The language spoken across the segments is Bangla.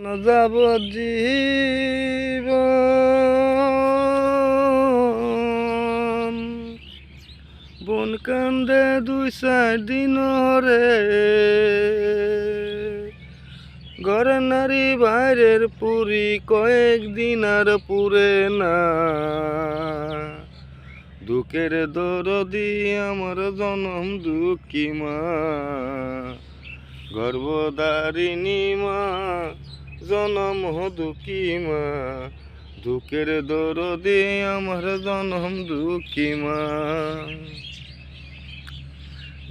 যাব জীবন বন কান্দে 2-4 দিন রে ঘরে নারী বাইরের পুরী কয়েকদিন আর পুরে না দুঃখের দরদি আমার জনম দুঃখী মা গর্ভধারিণী মা জনম দুঃখী মা দুঃখের দরদি আমার জনম দুঃখী মা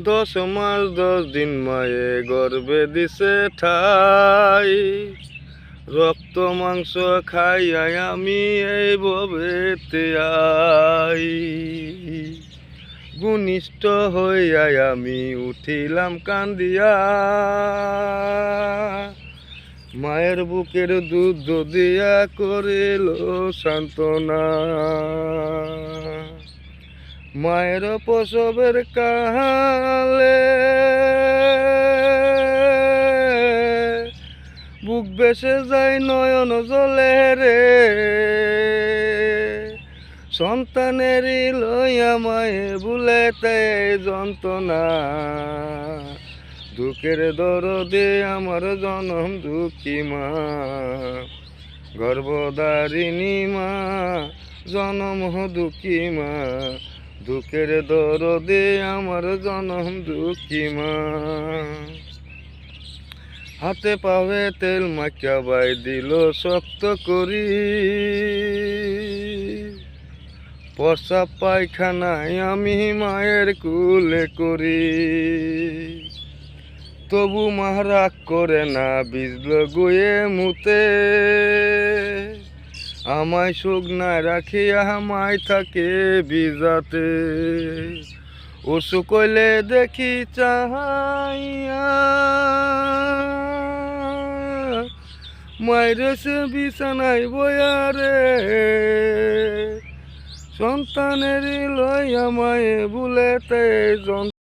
10 মাস 10 দিন মায়ে গর্ভে দিছে ঠাই রক্ত মাংস খাইয়াই আমি এই ভবেতে আই ঘনিষ্ঠ হইয়াই আমি উঠিলাম কান্দিয়া মায়ের বুকের দুধ দিয়া করিল সান্ত্বনা মায়ের প্রসবের কালে বুক বেসে যায় নয়ন জলে রে সন্তানেরই লইয়া মায়ে ভুলেতে যন্ত্রণা দুঃখের দরদে আমার জনম দুঃখী মা গর্ভধারিণী মা জনম দুঃখী মা দুঃখের দরদে আমার জনম দুঃখী মা হাতে পাবে তেল মাখিয়া বাই দিল শক্ত করি প্রস্রাব পায়খানায় আমি মায়ের কুলে করি তবু মা রাগ করে না বিজল গুয়ে মুতে আমায় শুকনায় রাখিয়া আমায় থাকে বিজাতে ওসু কইলে দেখি চাহাইয়া মায়ের সে বিছানায় বয়া রে সন্তানের লইয়া মায়ে ভুলেতে